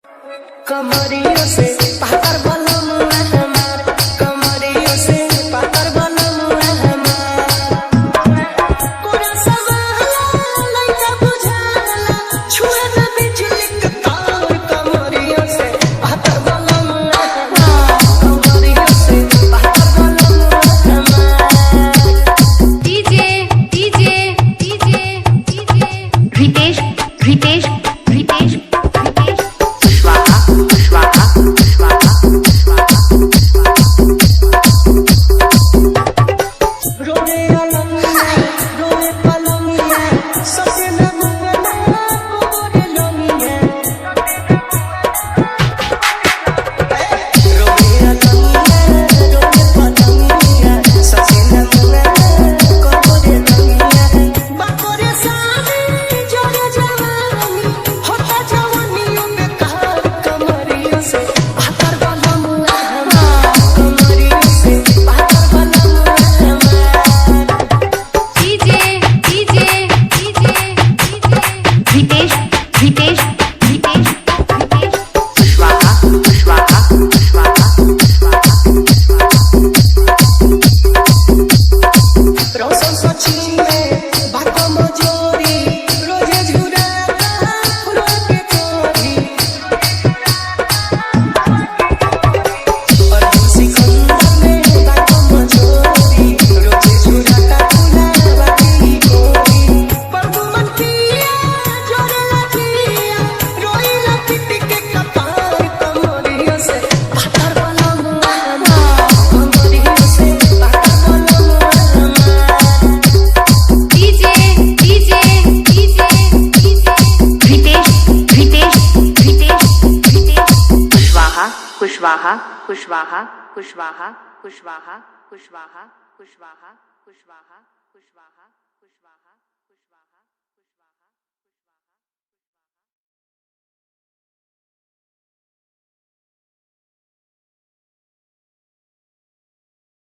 कमरियों से पातर बलम हमार, कमरियों से पातर बलम हमार। कोरा सवाला लइका बुझाला, छुए न बिजली के तार। कमरियों से पातर बलम हमार, कमरियों से पातर बलम हमार। डीजे रितेश रितेश रितेश रोए अलंगिया, रोए पलंगिया, ससे न मुंगना कोरे लंगिया। रोए अलंगिया, रोए पलंगिया, ससे न मुंगना कोरे लंगिया। बाकोरे सानी जोरे जवानी, होता जवानियों में कार। कमरियों से पातर बलम हमार, कमरियों से पातर बलम हमार। रितेश रितेश रितेश रोशन सचिन में बातों मजोरी, रोजे झुराता फुलवा के तोरी। और सिकंदर में बातों मजोरी, रोजे झुराता फुलवा की तोरी। परदुमन किया जोरे लगिया, रोई लपिट के कपार। कमरियों से पातर बलम हमार, कमरियों से पातर बलम हमार। कुशवाहा कुशवाहा कुशवाहा कुशवाहा कुशवाहा कुशवाहा कुशवाहा कुशवाहा कुशवाहा कुशवाहा कुशवाहा